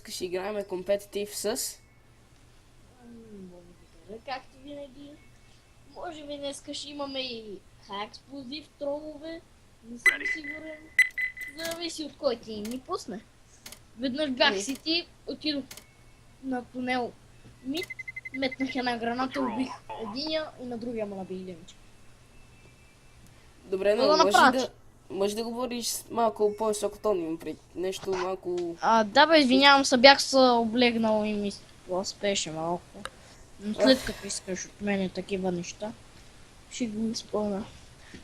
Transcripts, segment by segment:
днес ще играем компетитив с... Благодаря, както винаги. Може би днес ще имаме и експлозив тролове. Не съм сигурен. Зависи от кой ти ни пусне. Веднъж бях си ти, отидох на тунел Мид, метнах една граната, убих единия и на другия му набих демичка. Добре, но Да може да говориш малко по-високо тон, имам пред нещо малко... Да бе, извинявам се, бях се облегнал и ми спеше малко. Но след като искаш от мене такива неща, ще го изпълня.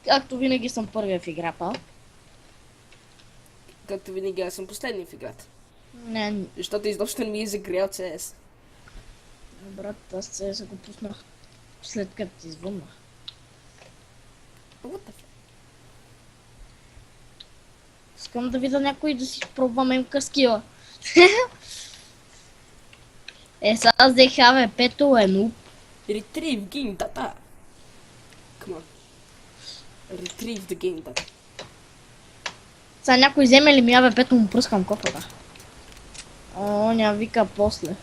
Както винаги съм първия в играта. Както винаги аз съм последния в играта. Не, Защото изобщо не ми е загрял CS. брат, аз се го пуснах след като ти звъннах. What the fuck? Искам да видя някой да си пробва мемка скила. Сега аз взех пето е нуб. Retrieve game data. Come on. Retrieve the game data. Сега някой вземе ли ми пето му пръскам кофата. Ня вика после.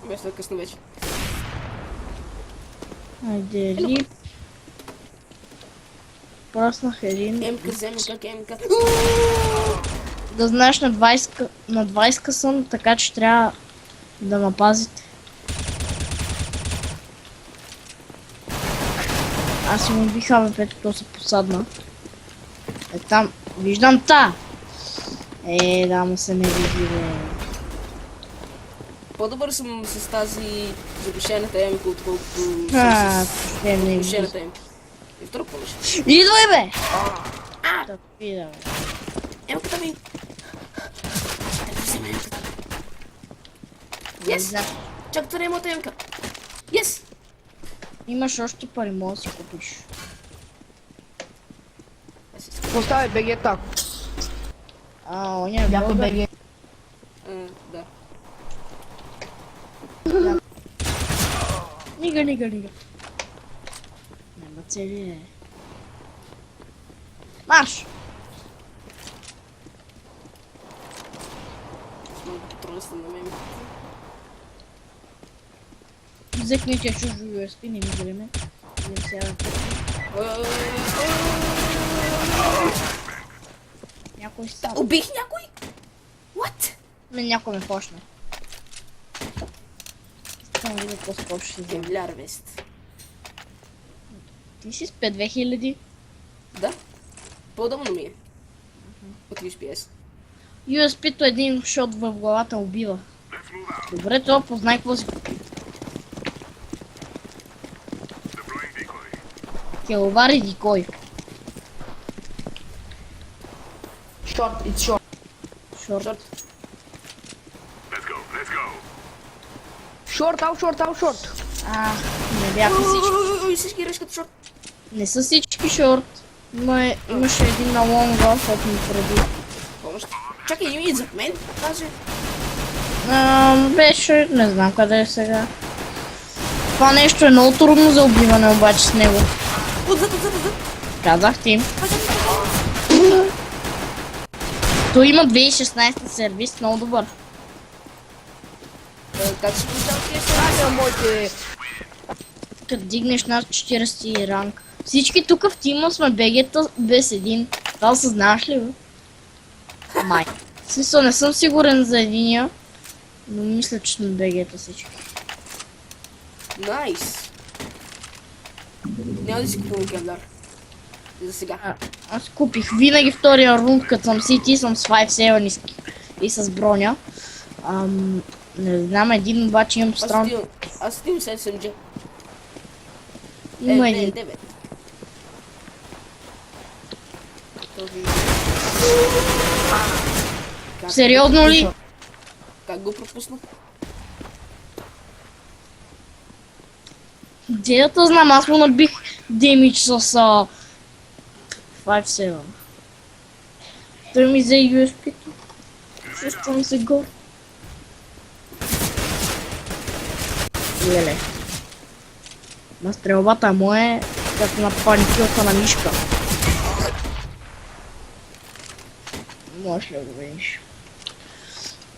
Беше късно вече. Айде ли. Пръснах един. Емка, вземе как емка. Да знаеш на 20 съм, така че трябва да ме пазите. Аз си му бих АВП-то, то се посадна. Там, виждам та! Да му се не види, бе. По-добър съм с тази завишената емка, отколкото Не види. завишената емка. И второ помиш. Идвай, бе! Да пида, бе. Емката ми! Ето взема емката. Yes! Чак това не е моята емка. Yes! Имаш още пари, може да си купиш. Поставя БГ-та. Оня е Бяха българ. БГ. Да. Нига. Няма цели, е. Марш! Много потръсна на мен. Взех нечия чуждо USB, не ми гледаме. Идем сега да някой става. Убих някой? What? Някой ме почна. Искам да видя по-скоро ще си взема. Кевляр вест. Ти си с 5000. Да. По-удобно ми е. От USPS. USB-то един шот в главата убива. Добре, това познай какво си. Келовар и дикой. Шорт, it's short. Шорт. Шорт, ау шорт. Не бяха всички. Ой, всички решкат шорт. Не са всички шорт. Имаше един на лонга, който ми преди. Помощ. Чакай, има и зад мен. Каже. Беше, не знам къде е сега. Това нещо е много трудно за убиване обаче с него. Отзад. Казах ти. Той има 2016 сервис, много добър. Как се получава тия Айде, моите. Като дигнеш над 40 ранг. Всички тук в тима сме БГ-та без един. Това съзнаваш ли, бе? Май. В смисъл, не съм сигурен за единия, но мисля, че сме БГ-та всички. Найс. Няма да си купувам кевляр. За сега. Аз купих винаги втория рунд, като съм CT, съм с 5-7 и с броня. Не знам, един обаче имам странно. Аз стим с SMG. Има един. 9. Сериозно ли? Как го пропуснах? Де да знам, аз му набих демидж с 5-7. Той ми взе USB-то. Чувствам се гор. Леле. На стрелбата му е като на паникилка на мишка. Можеш ли да го видиш?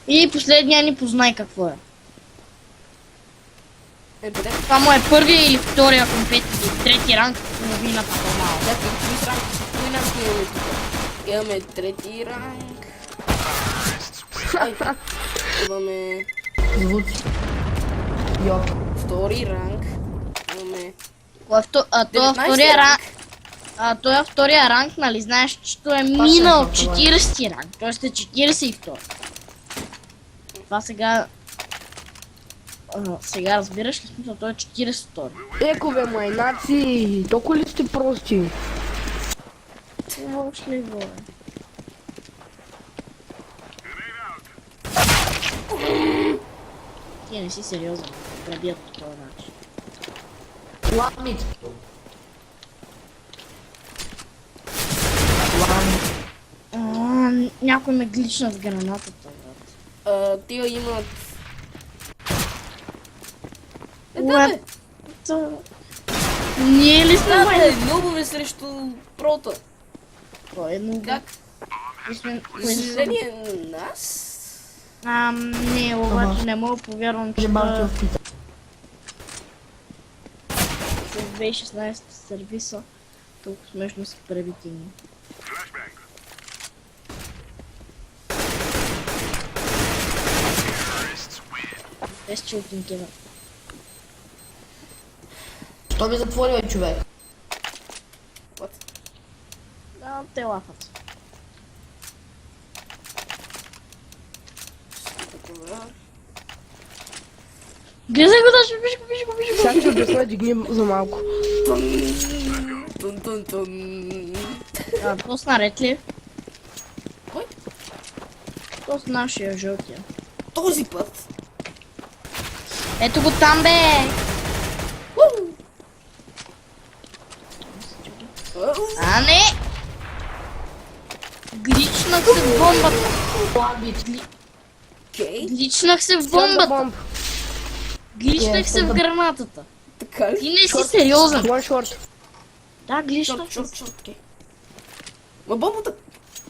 И последния ни познай какво е. Къде? Това му е първия или втория комплет или трети ранг, половината по-малко. Чакай, кои ранг? Кои ранг имаме тук? Имаме трети ранг. Ай, имаме Звуци. Йо. втори ранг. Имаме Кой е това 19 втория ранг? Той е втория ранг, нали знаеш, че той е минал това е. 40 ранг, т.е. е 42. Това сега... сега разбираш ли смисъл, той е 42. Екове майнаци, толкова ли сте прости? Въобще ли го е? Ти не си сериозен, пребият по този начин. Ламит. Някой ме глична с гранатата, брат. тия имат... Уе, бе! Ние ли сме Да, май? бе, нубове срещу прота. Кой е много? Как? За съжаление, нас? Не, обаче не мога повярвам, че Жебалки в пита. в 2016 сервиса толкова смешно са пребити ни. Без чултинки, бе. Що ми затвори, бе, човек? What? Да, те лафат. Гледай го, даже, виж го. Сега ще обясня, дигни за малко. Тун. Тост наред ли? Кой? Тост нашия жълтия. Този път. Ето го там, бе! Не! Гличнах се в бомбата. Окей. Гличнах се в бомбата. Бомб. Гличнах се в гранатата. Така ли? Ти не си сериозен. One short. Да, гличнах се. Шорт, окей. Ма бомбата!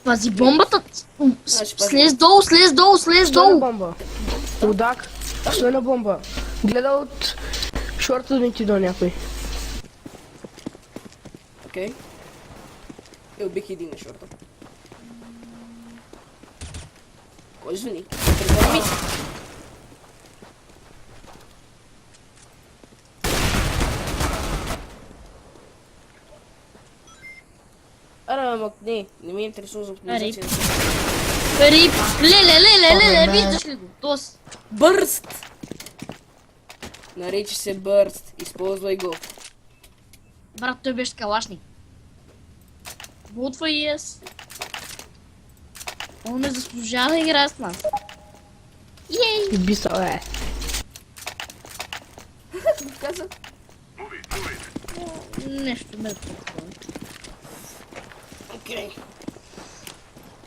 Пази бомбата. Ще пазя. Слез долу. Що е на бомба? Удак. Що е на бомба? Гледа от шорта ми ти до някой. Окей. Убих един на шорта. Кой звъни? Тръгваме ми. Не ми интересува за оптимизация. Рип. Леле, виждаш ли го? Тост. Бърст! Нарича се бърст. Използвай го. Брат, той беше калашник. Бутва и ес. Он не заслужава да играе с нас. Ей! Избиса, бе. Каза. Нещо ме такова. Окей.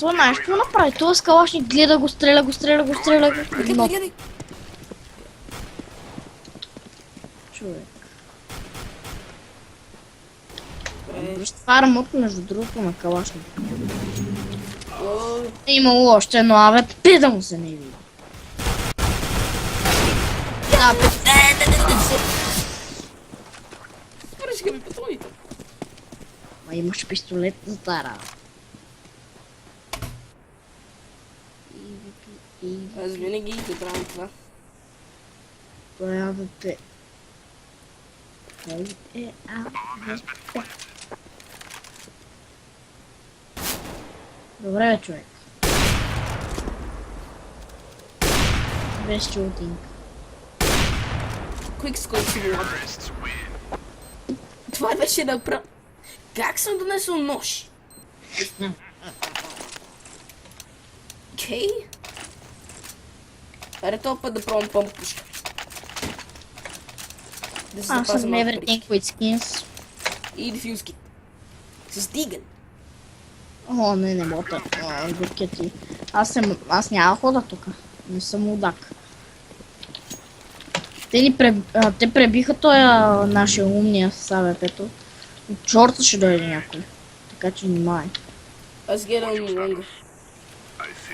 Това знаеш какво направи? Това с калашник гледа го, стреля. Но, Гледай. човек. Добре. Виж, това е ремонт, между другото, на калашник. О, Е имало още едно АВП, да му се не види. Да, Вършиха ми патроните. ма имаш пистолет за тази работа. Аз винаги да правим това. Кой е АВП? Кой е АВП? Добре, бе, човек. Без чултинг. Quick Scope Simulator. Това беше направо. Как съм донесъл нож? Окей. Аре този път да пробвам помп пушка. Да се Аз запазя съм малко everything парички. with skins. И дефюз кит. С диган. О, не мога. Буркети. Аз няма хода тук. Не съм лудак. Те пребиха този нашия умния с АВП-то. От шорта ще дойде някой. Така че внимай. Аз гледам лонга.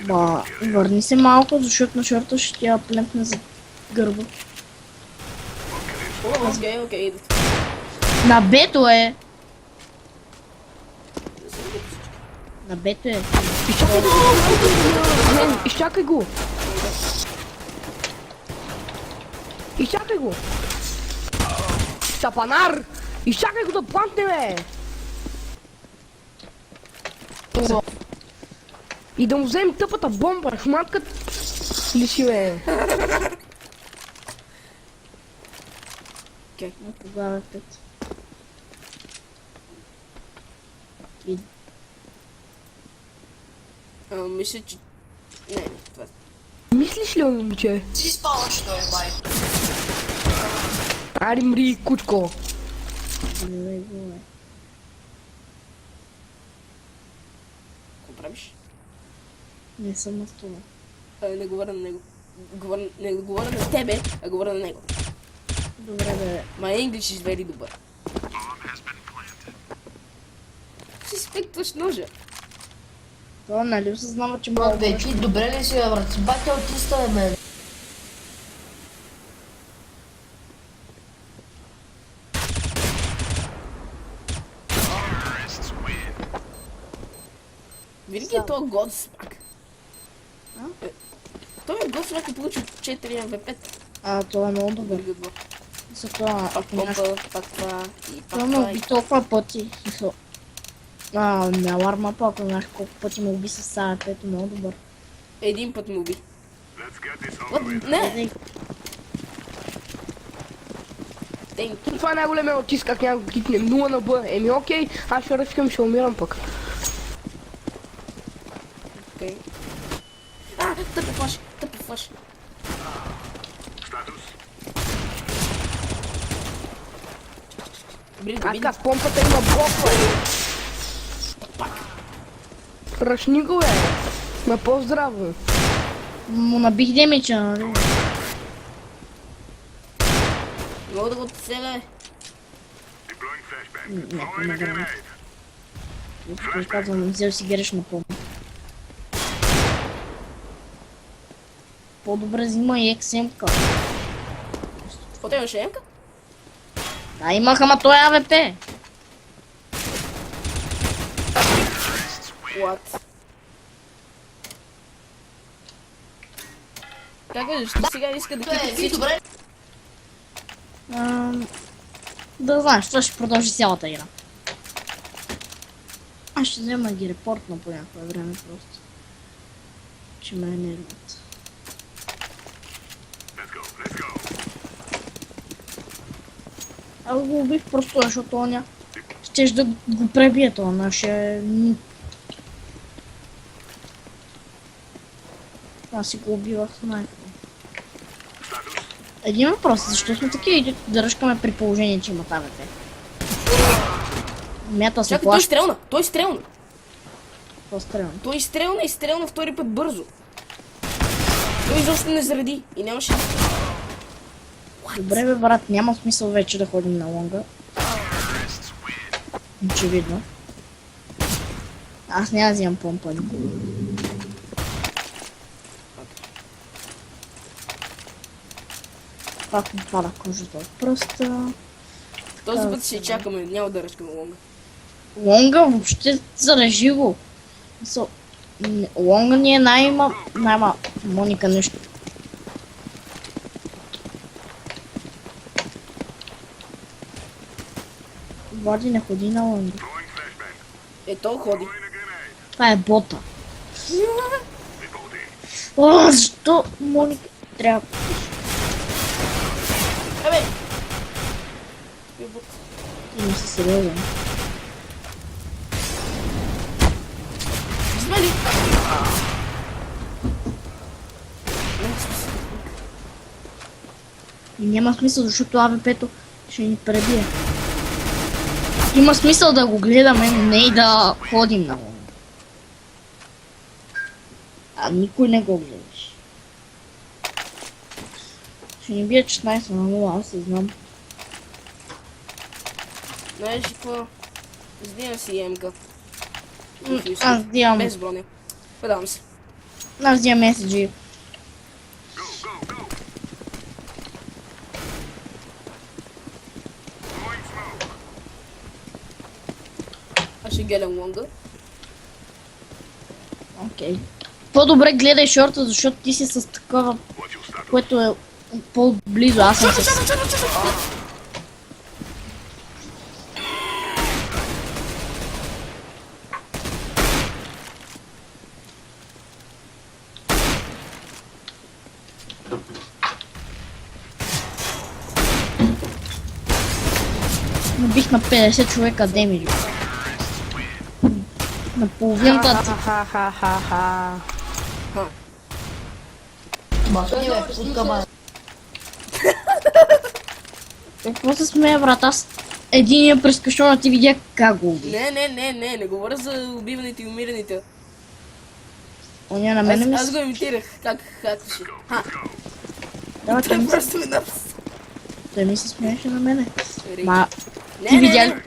Ба, върни се малко, защото на шорта ще я племпне за гърба. Окей, идват. На бето е! На бето е. Изчакай го! Не, изчакай го! Изчакай го! Сапанар! Изчакай го да плантне, бе! И да му вземем тъпата бомба, шматкът лиши, бе. Окей. А тогава пет. И Мисля, че... Не, това... Мислиш ли, момиче? Си спаваш той, бай. Ари мри, кучко. гледай го, бе. Какво правиш? Не съм на стола. Не говоря на него. Не говоря на тебе, а говоря на него. Добре, бе. My English is very добър. Си спектваш ножа. Това нали осъзнава, че мога Бе, ти добре ли си, бе, брат? Бате аутиста, бе, мен. Винаги е този Годсмак. Той е Годсмак и получи 4 МВП. това е много добър. Друга два. За това, Пак ако нямаш... помпа, пак това и пак Това ме това. уби толкова пъти. Не аларма па, ако знаеш колко пъти ме уби с АВП-то, много добър. Един път му уби. Не! Thank you. Това е най-големия аутист, как няма го кикнем. 0 на Б. Еми окей, аз ще ръчкам, ще умирам пък. Окей. Тъпи флаш. Ака, помпата има блоква. Ръчни го, бе. Ма по-здраво. Му набих демича, нали? Мога да го отселя. Някой на гранат. Той казвам, взел си гереш на помпа. По-добре взима и XM-ка. Какво те имаше емка? Да, имах, ама той е АВП. What? Как е, защо сега иска да кипи Бе, ти всички? добре. Да знаеш, това ще продължи цялата игра. Аз ще взема ги репортна по някое време просто. Че ме нервят. Аз го убих просто, защото оня щеш да го пребие това наше... Аз си го убивах с найфа. Един въпрос, защо сме такива и да ръшкаме при положение, че има АВП? Мята се Чакай, той плаща. стрелна, той стрелна. По-стрелно. Той стрелна и стрелна втори път бързо. Той изобщо не заради и нямаше... Добре бе, брат, няма смисъл вече да ходим на лонга. Очевидно. Аз няма да взимам помпа никога. Пак ми пада кожата от пръста. Този път ще чакаме, няма да ръчкаме лонга. Лонга въобще зарежи го. Лонга ни е най-ма Моника нещо. Влади не ходи на лонга. Ето ходи. Това е бота. О, защо Моника трябва? Абе! Ти не си сериозен. Смели! И няма смисъл, защото АВП-то ще ни пребие. Има смисъл да го гледаме, но не и да ходим на лонга. А никой не го гледаш. Ще ни бие 16 на 0, аз се знам. Знаеш ли какво? Сдивам си емка. Аз дивам. Без броня. Предавам се. Аз взимам SG. Аз ще гледам лонга. Окей. По-добре гледай шорта, защото ти си с такова, което е по-близо. Аз съм с... Набих на 50 човека демиджи. На половината ти. Ха-ха-ха-ха. Махни бе, путка ма. Какво се смея, брат? Аз единия през кашона ти видя как го уби. Не говоря за убиваните и умираните. Оня на мене ми Аз го имитирах, както ще. Ха, Давай, той просто ме напс. той ми се смееше на мене. Ма, Не, ти не, видя ли? не.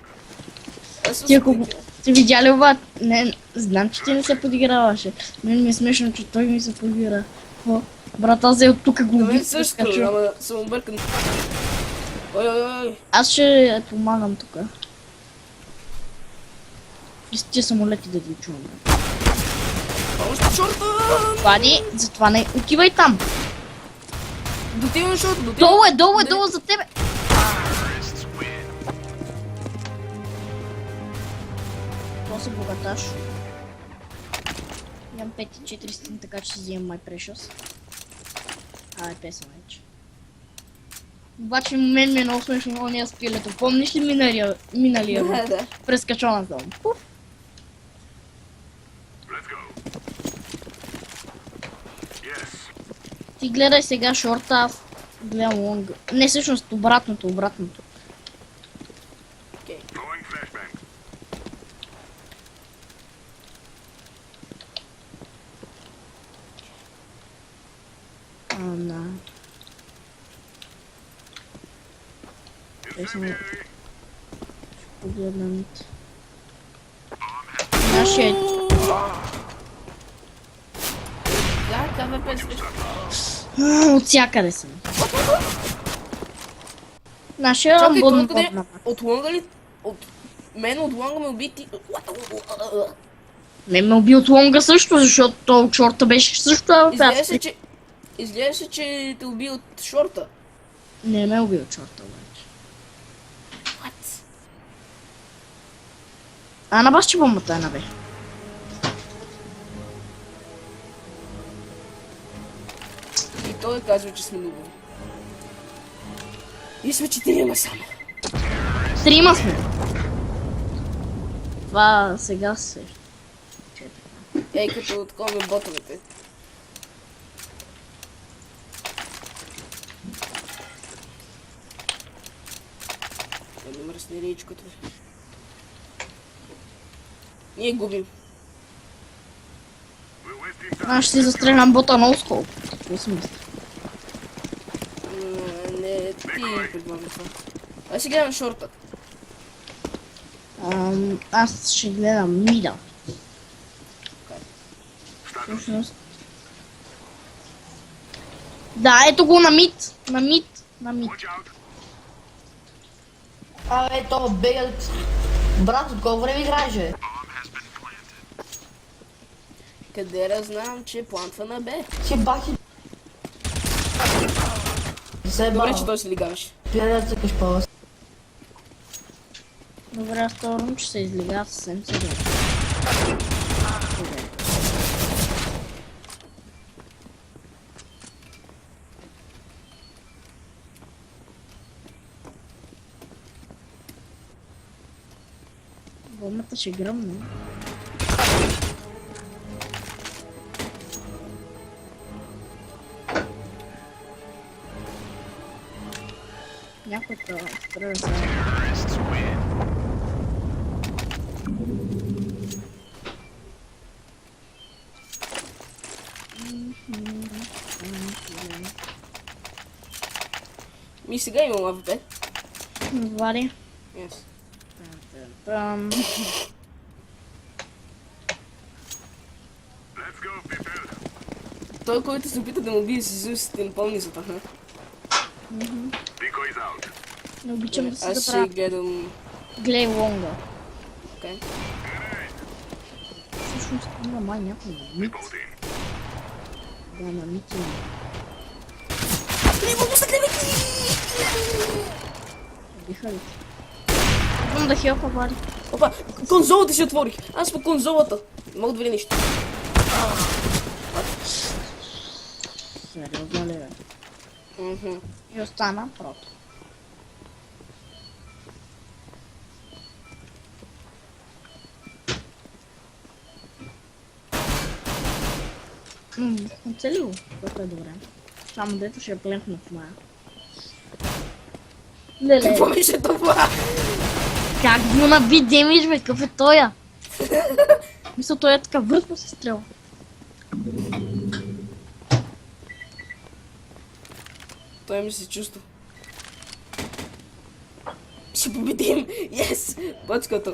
Аз Ти ако... успокоих. Ти видя ли това? Не, знам, че ти не се подиграваше. Мен ми е смешно, че той ми се подигра. Какво? Брат, аз от тук го На мен убих. също, прескача. ама съм объркан. Ой. Аз ще помагам тук. И с тия самолети да ги чувам. Още чорта! Вади, затова не отивай там. Дотивам шорта, дотивам. Долу е, долу за тебе. Това се богаташ. Имам 5400, така че си взимам My Precious. Е песен вече. Обаче мен ми е много смешно ония с пилето. Помниш ли миналия род? Да. През качоната му. Пуф. Ти гледай сега шорта, аз гледам лонга. Не, всъщност обратното. Окей. Да. Ще погледна мит. Нашия... Да, КВП срещу. От всякъде съм. Нашия Чакай, рамбон той къде? нападна. От лонга ли? Мен от лонга ме уби ти. Не ме уби от лонга също, защото то от шорта беше също Изглежда се, че те уби от шорта. Не ме уби от шорта обаче. What? На бас, че бомбата е набе. И той казва, че сме нубави. И сме 4 само. Трима сме. Това сега се... Ей, като такова ботовете. Да ми мръсне речкото. Ние губим. Аз ще си застрелям бота на оскол. Какво смисъл? Не, ти предлагам това. Аз си гледам шорта. Аз ще гледам мида. Всъщност. Да, ето го на мид. На мид. Абе, то бегат. Брат, от колко време играеш, бе? Къде да знам, че плантва на Б. Си бахи. Се Добре, че бава. той се лигаваше. Ти да цъкаш по-вас. Добре, аз второ, че се излига съвсем сериозно. Бомбата ще гръмне. Някой трябва да се... Ми сега имам АВП. Вари. Yes. Там. той, който се опита да му бие с изусите, не помни за това. Не обичам да се Аз ще заправя. гледам... Глей лонга. Окей. Всъщност има май някой на мит. Да, на мит има. Биха ли? Идвам да хелпа, Вали. Опа, конзолата си отворих. Аз по конзолата. Не мога да видя нищо. Сериозно ли бе? Мгм. И остана прото. Оцелил, което е добре. Само дето ще я плентна в моя. Леле, Какво беше това? как го наби демидж, бе, какъв е тоя? Мисля, той е така въртно се стрела. Той ми се чувства. Ще победим! Yes! Бачката.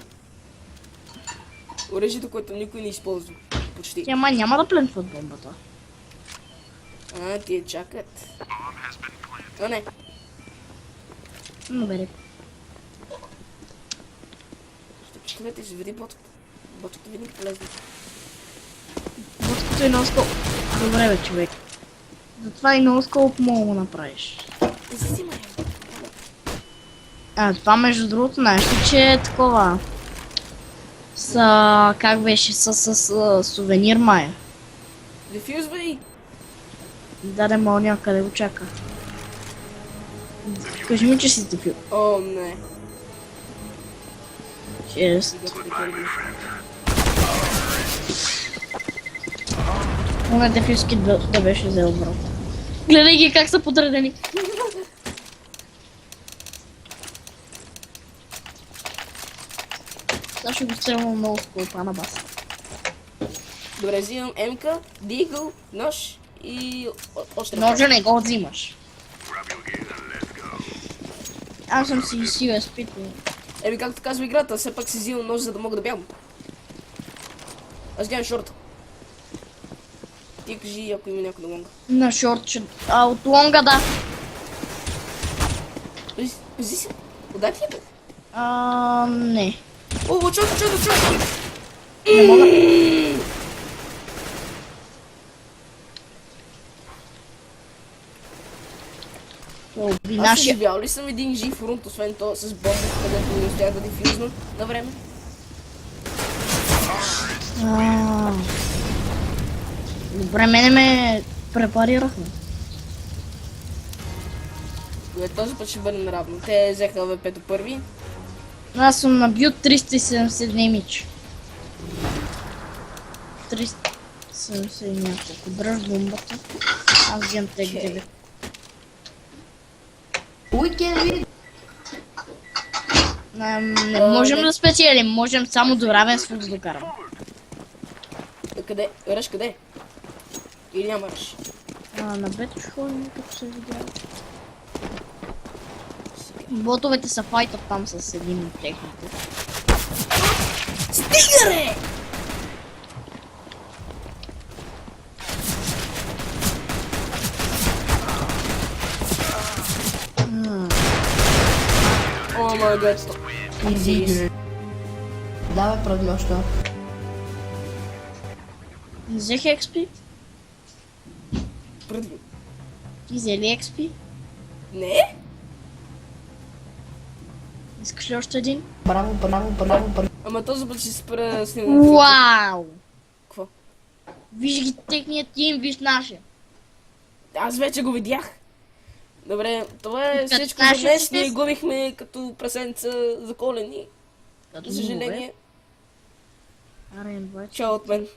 Оръжието, което никой не използва. Почти. Тя май няма да плентват бомбата. А, тия чакат. А, не. Но бери. Ще почекайте, ще види ботката. Ботката винаги полезна. Боткото и носкоп. Добре бе, човек. Затова и носкоп мога да направиш. Взимай. А, това между другото, знаеш ли, че е такова. Как беше, с сувенир мая. Дефюзвай! Даде мал някъде го чака. Кажи ми, че си дефил. О, не. Чест. Сега ще прекарам. Моля дефилски да беше взел, бро. Гледай ги как са подредени. Сега ще го стрелвам много с колпа на бас. Добре, взимам М-ка, дигъл, нож и още Ножа не го взимаш. Аз съм си USP. Еми, както казва играта, все пак си взимам нож, за да мога да бягам. Аз гледам шорта. Ти кажи, ако има някой на лонга. На шорт, от лонга да. Пази се. Удати ли бе? Не. О, чакай! Не мога. Уби Аз нашия. изживял ли съм един жив рунт, освен то с бомба, където не успях да дефюзна на време? Добре, мене ме препарирахме. Добре, този път ще бъдем наравно. Те взеха ВП-то първи. Аз съм набил 370 демидж. 370 и няколко. Дръж бомбата. Аз вземам тег 9. Уикенд Не можем да спечелим, можем само до равенство да докарам. Къде? Ръж къде? Или няма ръж? На бето ще ходим, като се видя. Ботовете са файтът там с един от техните. Стига, бе! О май гад, стоп. Изи. Давай продължа. Взех XP? Преди. Ти взе ли XP? Не? Искаш ли още един? Браво. Ама този път ще спра снимам. Вау! Какво? Виж ги техният тим, виж нашия. Аз вече го видях. Добре, това е Като всичко за нашия днес. ще- Ние губихме като прасенца за колени. За съжаление. Аре, бачи. Чао от мен.